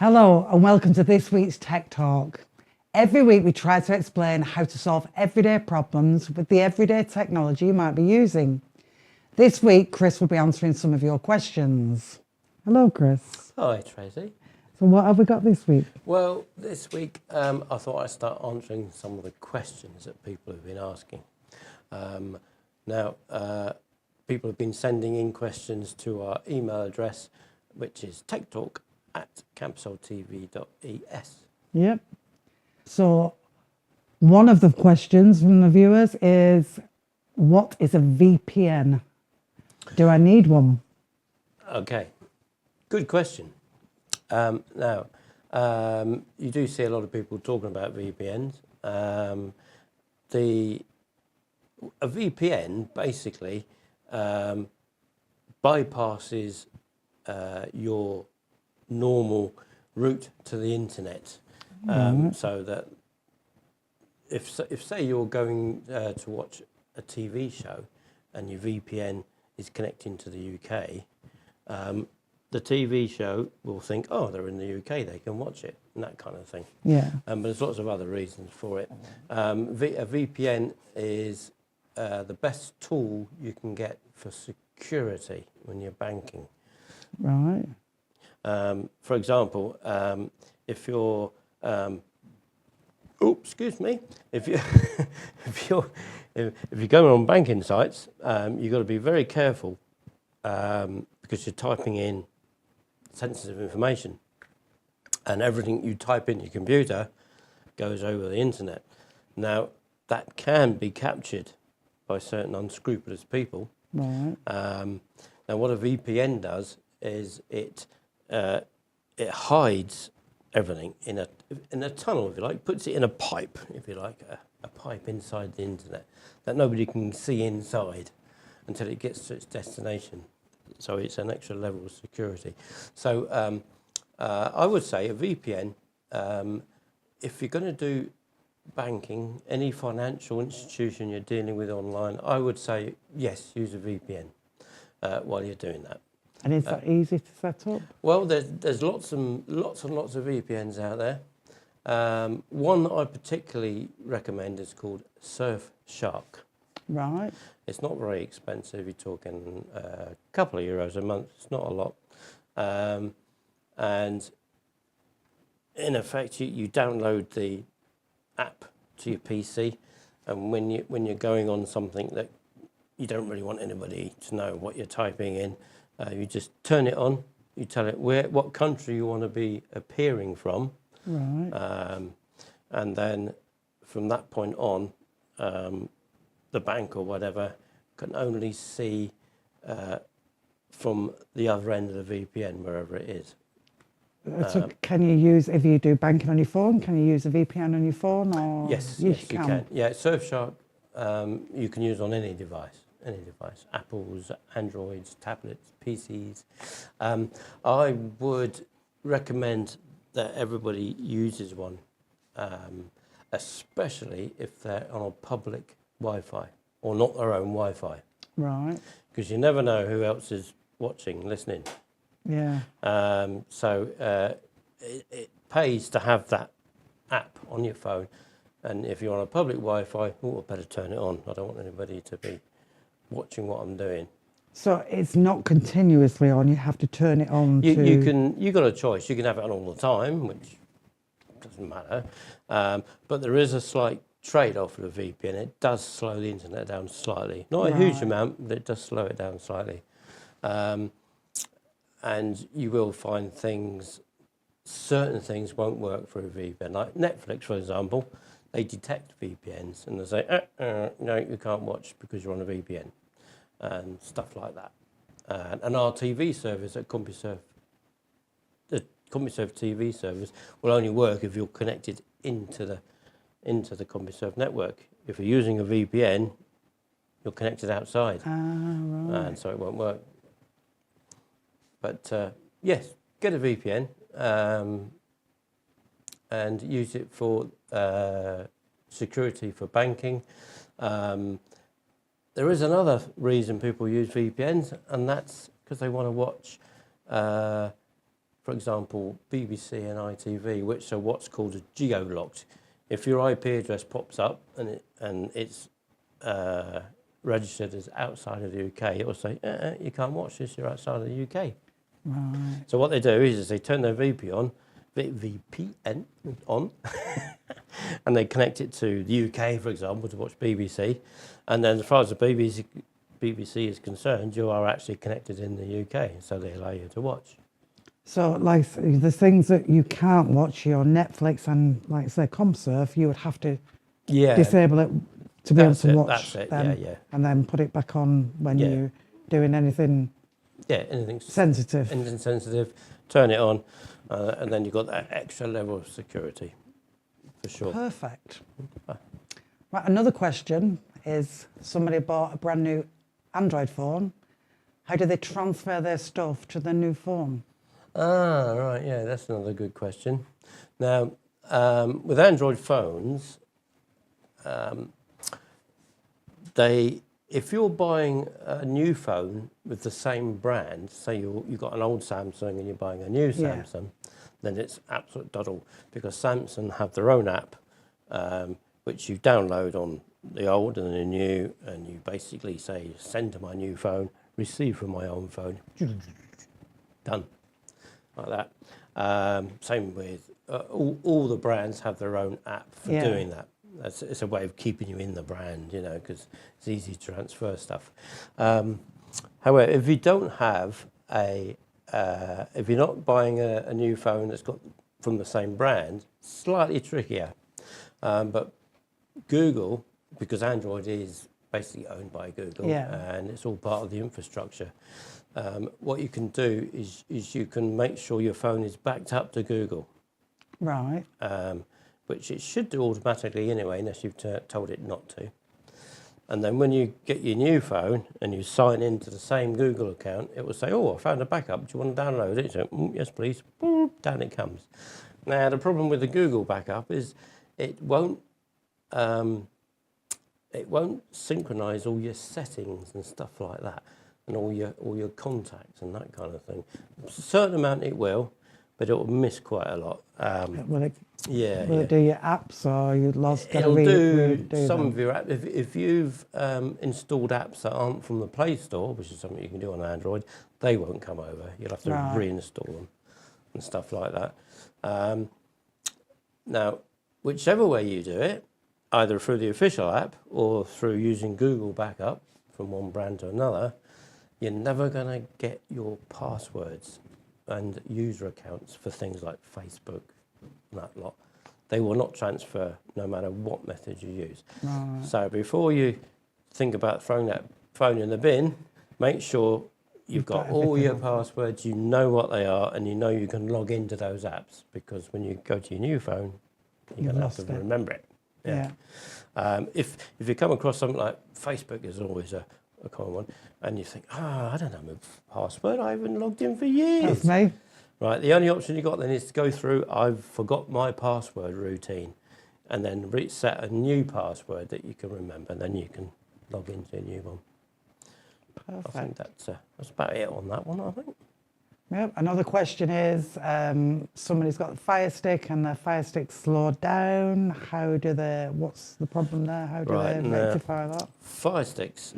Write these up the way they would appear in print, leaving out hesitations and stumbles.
Hello and welcome to this week's Tech Talk. Every week we try to explain how to solve everyday problems with the everyday technology you might be using. This week Chris will be answering some of your questions. Hello Chris. Hi Tracy. So what have we got this week? Well, this week I thought I'd start answering some of the questions that people have been asking. Now, people have been sending in questions to our email address, which is tektalk@campsoltv.es. Yep. So one of the questions from the viewers is, what is a VPN? Do I need one? Okay, good question. Now, you do see a lot of people talking about VPNs. A VPN basically bypasses your normal route to the internet, so that if say you're going to watch a TV show and your VPN is connecting to the UK, the TV show will think, oh, they're in the UK, they can watch it, and that kind of thing. Yeah. But there's lots of other reasons for it. A VPN is the best tool you can get for security when you're banking. Right. For example, if you're, if you if you're going on banking sites, you've got to be very careful because you're typing in sensitive information, and everything you type in your computer goes over the internet. Now, that can be captured by certain unscrupulous people. Right. Now, what a VPN does is it hides everything in a tunnel, if you like, puts it in a pipe, if you like, a pipe inside the internet that nobody can see inside until it gets to its destination. So it's an extra level of security. So I would say a VPN, if you're going to do banking, any financial institution you're dealing with online, I would say, yes, use a VPN while you're doing that. And is that easy to set up? Well, there's lots and lots of VPNs out there. One that I particularly recommend is called Surfshark. Right. It's not very expensive. You're talking a couple of euros a month. It's not a lot. And in effect, you download the app to your PC, and when you're going on something that you don't really want anybody to know what you're typing in, you just turn it on. You tell it what country you want to be appearing from, Right. and then from that point on, the bank or whatever can only see from the other end of the VPN, wherever it is. So can you use, if you do banking on your phone, can you use a VPN on your phone? Or Yes, you can. Yeah, Surfshark you can use on any device, Apples, Androids, tablets, PCs. I would recommend that everybody uses one, especially if they're on a public Wi-Fi or not their own Wi-Fi. Right. Because you never know who else is watching, listening. Yeah. So it pays to have that app on your phone. And if you're on a public Wi-Fi, I better turn it on. I don't want anybody to be watching what I'm doing. So it's not continuously on, you have to turn it on You've got a choice. You can have it on all the time, which doesn't matter. But there is a slight trade-off with a VPN. It does slow the internet down slightly. Not a huge amount, but it does slow it down slightly. And you will find certain things won't work for a VPN. Like Netflix, for example, they detect VPNs and they say, no, you can't watch because you're on a VPN, and stuff like that. And our TV service at CompuServe, the CompuServe TV service, will only work if you're connected into the CompuServe network. If you're using a VPN, you're connected outside, right. and so it won't work. But yes, get a VPN and use it for security for banking. There is another reason people use VPNs, and that's because they want to watch for example, BBC and ITV, which are what's called a geo-locked. If your IP address pops up and it's registered as outside of the UK, it will say, you can't watch this, you're outside of the UK. Right. So what they do is they turn their VPN on, and they connect it to the UK, for example, to watch BBC. And then as far as the BBC is concerned, you are actually connected in the UK, so they allow you to watch. So, like the things that you can't watch, your Netflix and, like say, ComSurf, you would have to disable it to be able to watch them, and then put it back on when you're doing anything. Anything sensitive. Anything sensitive, turn it on, and then you've got that extra level of security, for sure. Perfect. Right, another question is, somebody bought a brand new Android phone. How do they transfer their stuff to their new phone? Right, that's another good question. Now, with Android phones, if you're buying a new phone with the same brand, say you've got an old Samsung and you're buying a new Samsung, then it's absolute doddle, because Samsung have their own app, which you download on the old and the new, and you basically say, send to my new phone, receive from my own phone, done, like that. Same with all the brands have their own app for doing that. It's a way of keeping you in the brand, because it's easy to transfer stuff. However, if you don't have if you're not buying a new phone that's got from the same brand, slightly trickier. But Google, because Android is basically owned by Google and it's all part of the infrastructure, what you can do is you can make sure your phone is backed up to Google. Right. Which it should do automatically anyway, unless you've told it not to. And then when you get your new phone and you sign into the same Google account, it will say, I found a backup. Do you want to download it? So, yes, please. Boom, down it comes. Now, the problem with the Google backup is it won't synchronize all your settings and stuff like that, and all your contacts and that kind of thing. A certain amount it will, but it will miss quite a lot. Will it do your apps, or you lost? It'll do some of your apps. If you've installed apps that aren't from the Play Store, which is something you can do on Android, they won't come over. You'll have to reinstall them and stuff like that. Now, whichever way you do it, either through the official app or through using Google Backup from one brand to another, you're never going to get your passwords and user accounts for things like Facebook and that lot. They will not transfer no matter what method you use. Right. So before you think about throwing that phone in the bin, make sure you've got all your passwords, you know what they are, and you know you can log into those apps, because when you go to your new phone, you're going to have to remember it. If you come across something like Facebook is always a common one, and you think, I don't know my password, I haven't logged in for years. That's me. Right, the only option you've got then is to go through, I've forgot my password routine, and then reset a new password that you can remember, and then you can log into a new one. Perfect. I think that's about it on that one, I think. Yep. Another question is, somebody's got the Fire Stick and the Fire Stick slowed down. What's the problem there? How do they rectify that? Fire Sticks,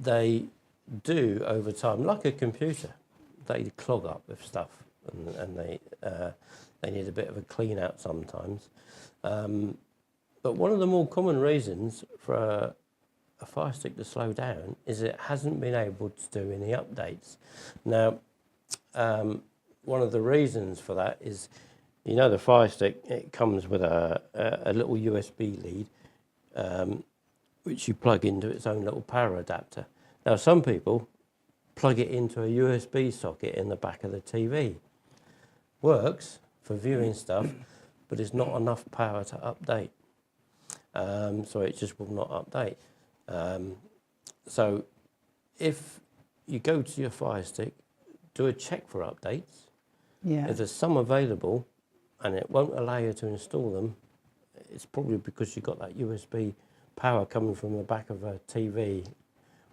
they do over time, like a computer, they clog up with stuff, and they need a bit of a clean out sometimes. But one of the more common reasons for a Fire Stick to slow down is it hasn't been able to do any updates. Now, one of the reasons for that is, the Fire Stick, it comes with a little USB lead, which you plug into its own little power adapter. Now, some people plug it into a USB socket in the back of the TV. Works for viewing stuff, but it's not enough power to update. So it just will not update. So if you go to your Fire Stick, do a check for updates. If there's some available and it won't allow you to install them, it's probably because you've got that USB power coming from the back of a TV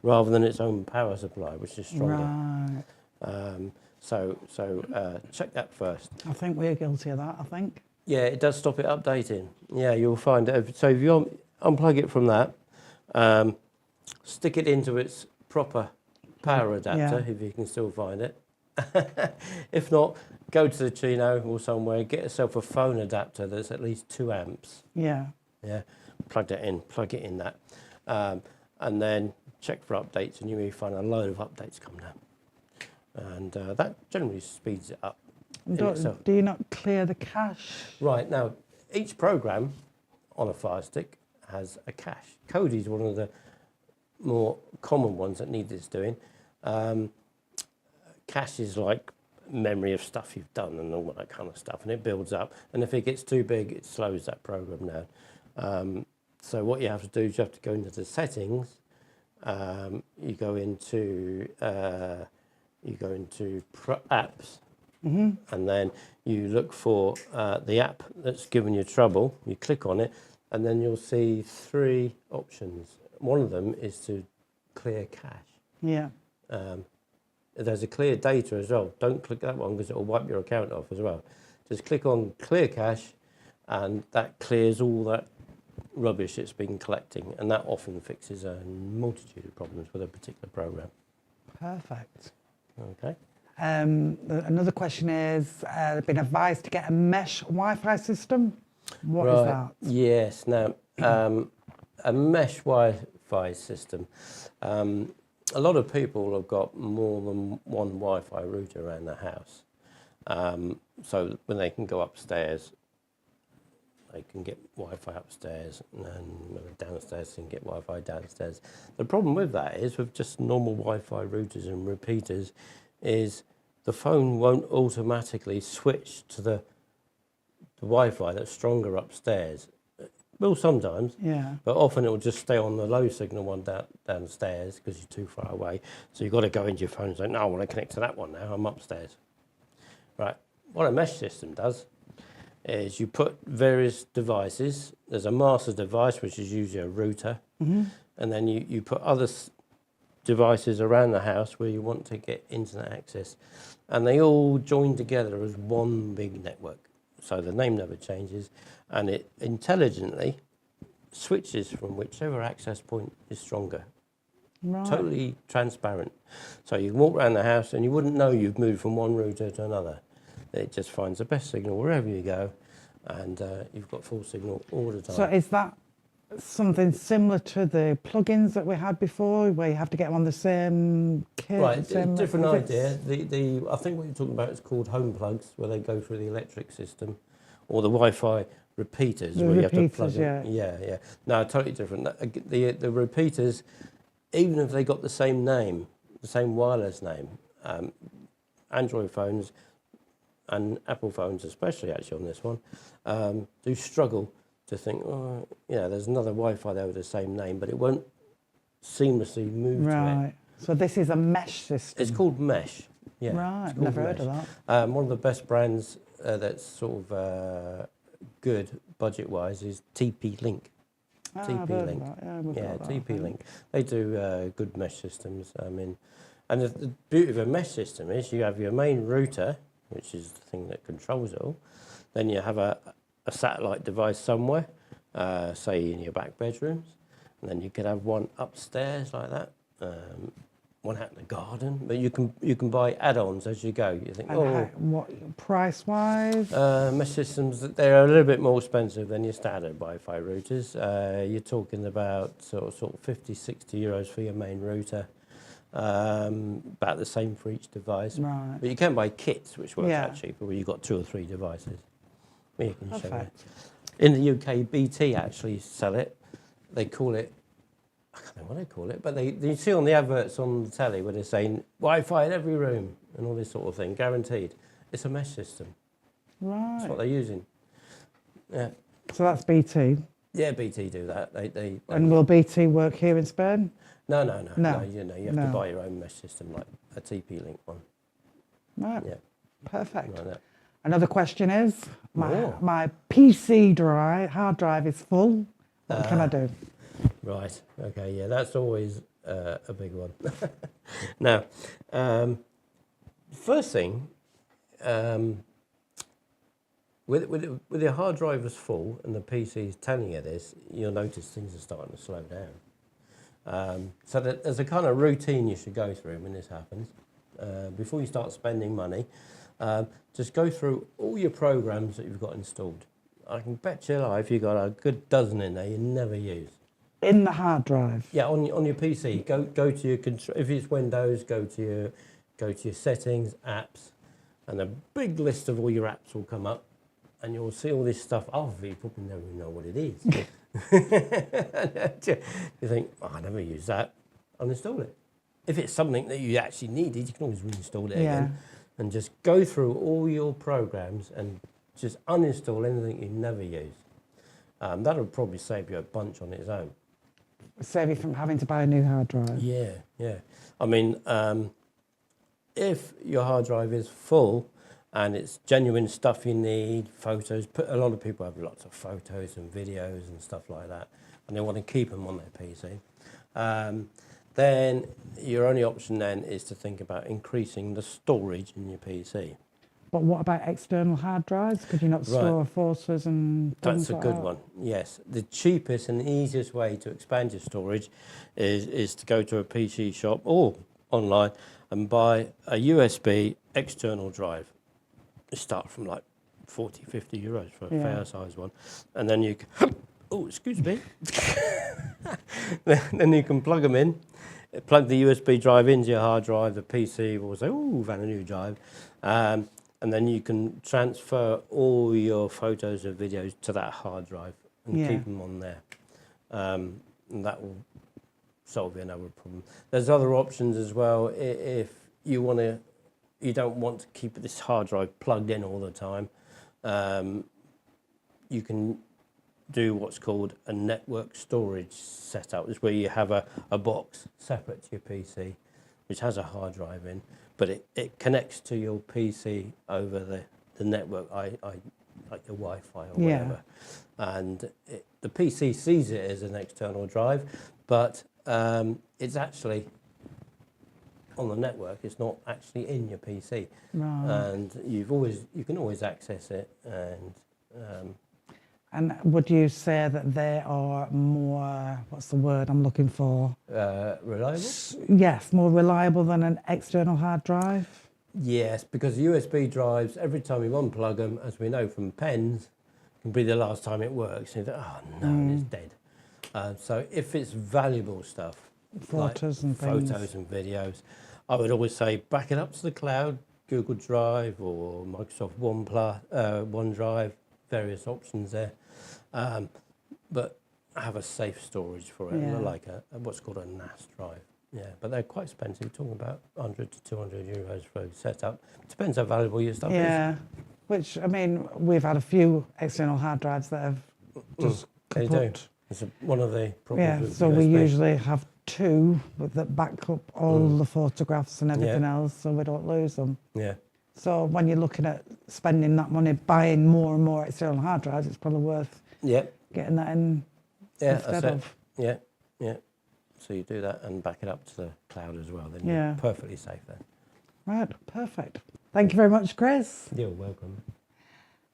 rather than its own power supply, which is stronger. Right. So check that first. I think we're guilty of that, I think. Yeah, it does stop it updating. Yeah, you'll find it. So if you unplug it from that, stick it into its proper power adapter, if you can still find it. If not, go to the Chino or somewhere, get yourself a phone adapter that's at least 2 amps. Yeah. Yeah, plug it in that. And then check for updates, and you may find a load of updates come down. And that generally speeds it up. Do you not clear the cache? Right, now, each program on a Fire Stick has a cache. Kodi is one of the more common ones that need this doing. Cache is like memory of stuff you've done and all that kind of stuff, and it builds up. And if it gets too big, it slows that program down. So what you have to do is you have to go into the settings. You go into apps. And then you look for the app that's given you trouble. You click on it, and then you'll see 3 options. One of them is to clear cache. Yeah. There's a clear data as well. Don't click that one because it will wipe your account off as well. Just click on clear cache, and that clears all that rubbish it's been collecting, and that often fixes a multitude of problems with a particular program. Perfect. Okay. Another question is, been advised to get a mesh Wi-Fi system. What is that? Yes. Now, a mesh Wi-Fi system. A lot of people have got more than one Wi-Fi router around the house. So when they can go upstairs, they can get Wi-Fi upstairs, and when they're downstairs, they can get Wi-Fi downstairs. The problem with that is, with just normal Wi-Fi routers and repeaters, is the phone won't automatically switch to the Wi-Fi that's stronger upstairs. It will sometimes, but often it will just stay on the low signal one downstairs because you're too far away. So you've got to go into your phone and say, no, I want to connect to that one now, I'm upstairs. Right, what a mesh system does is you put various devices. There's a master device, which is usually a router, and then you put other devices around the house where you want to get internet access, and they all join together as one big network. So the name never changes, and it intelligently switches from whichever access point is stronger. Right. Totally transparent. So you can walk around the house and you wouldn't know you've moved from one router to another. It just finds the best signal wherever you go, and you've got full signal all the time. So is that something similar to the plugins that we had before, where you have to get them on the same kit? Right, same different idea. I think what you're talking about is called home plugs, where they go through the electric system, or the Wi-Fi repeaters, where you have to plug in. Yeah. No, totally different. The repeaters, even if they got the same name, the same wireless name, Android phones and Apple phones, especially actually on this one, do struggle to think, oh, yeah, there's another Wi-Fi there with the same name, but it won't seamlessly move to it. Right. So this is a mesh system. It's called Mesh. Yeah. Right. Never heard of that. One of the best brands that's sort of good budget-wise is TP-Link. TP-Link. Yeah, TP-Link. They do good mesh systems. And the beauty of a mesh system is you have your main router, which is the thing that controls it all. Then you have a satellite device somewhere, say in your back bedrooms, and then you could have one upstairs like that, one out in the garden. But you can buy add-ons as you go. You think, what price-wise? Mesh systems, they're a little bit more expensive than your standard Wi-Fi routers. You're talking about sort of 50, 60 euros for your main router. About the same for each device. Right. But you can buy kits, which works out cheaper, where you've got 2 or 3 devices. You can show it. In the UK, BT actually sell it. They call it, I don't know what they call it, but you see on the adverts on the telly where they're saying Wi-Fi in every room and all this sort of thing, guaranteed. It's a mesh system. Right. That's what they're using. Yeah. So that's BT. Yeah, BT do that. And will BT work here in Spain? No. You have to buy your own mesh system, like a TP-Link one. Right. Yeah. Perfect. Like that. Another question is, my PC hard drive is full. What can I do? Right. Okay. Yeah, that's always a big one. Now, First thing, with your hard drive is full and the PC is telling you this, you'll notice things are starting to slow down. So there's a kind of routine you should go through when this happens. Before you start spending money, just go through all your programs that you've got installed. I can bet your life you've got a good dozen in there you never use. In the hard drive? Yeah, on your PC. Go to your control. If it's Windows, go to your settings, apps, and a big list of all your apps will come up. And you'll see all this stuff. Oh, you probably never know what it is. You think, oh, I never use that. Uninstall it. If it's something that you actually needed, you can always reinstall it again. And just go through all your programs and just uninstall anything you never use. That'll probably save you a bunch on its own. Save you from having to buy a new hard drive? Yeah. I mean, if your hard drive is full, and it's genuine stuff you need, photos. A lot of people have lots of photos and videos and stuff like that, and they want to keep them on their PC. Then your only option then is to think about increasing the storage in your PC. But what about external hard drives? Could you not store photos and things like that? That's a good one, yes. The cheapest and easiest way to expand your storage is to go to a PC shop or online and buy a USB external drive. Start from like 40, 50 euros for a fair size one. And then you can, oh, excuse me. Then you can plug them in, plug the USB drive into your hard drive. The PC will say, oh, we've had a new drive. And then you can transfer all your photos and videos to that hard drive and keep them on there. And that will solve your another problem. There's other options as well. If you don't want to keep this hard drive plugged in all the time, you can do what's called a network storage setup. It's where you have a box separate to your PC, which has a hard drive in, but it connects to your PC over the network, like your Wi-Fi or whatever. And the PC sees it as an external drive, but it's actually on the network. It's not actually in your PC, and you can always access it. And would you say that they are more, what's the word I'm looking for? Reliable? Yes, more reliable than an external hard drive? Yes, because USB drives, every time you unplug them, as we know from pens, can be the last time it works. You think, oh no, and it's dead. So if it's valuable stuff, photos and videos, I would always say back it up to the cloud, Google Drive or Microsoft OneDrive, various options there. But have a safe storage for it, like what's called a NAS drive. Yeah, but they're quite expensive. Talking about 100 to 200 euros for a setup. Depends how valuable your stuff is. Yeah, which, I mean, we've had a few external hard drives that have just kaput. It's one of the problems with so USB. we usually have two that back up all the photographs and everything else, so we don't lose them. Yeah. So when you're looking at spending that money buying more and more external hard drives, it's probably worth getting that in instead of. Yeah. So you do that and back it up to the cloud as well, then you're perfectly safe then. Right, perfect. Thank you very much, Chris. You're welcome.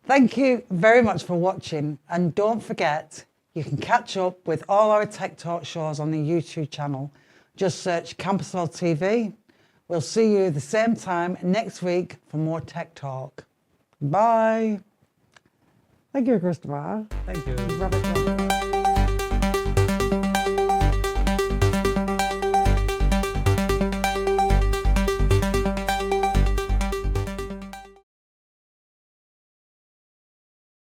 Thank you very much for watching, and don't forget, you can catch up with all our Tech Talk shows on the YouTube channel. Just search Campus World TV. We'll see you the same time next week for more Tech Talk. Bye. Thank you, Christopher. Thank you. Rabbit.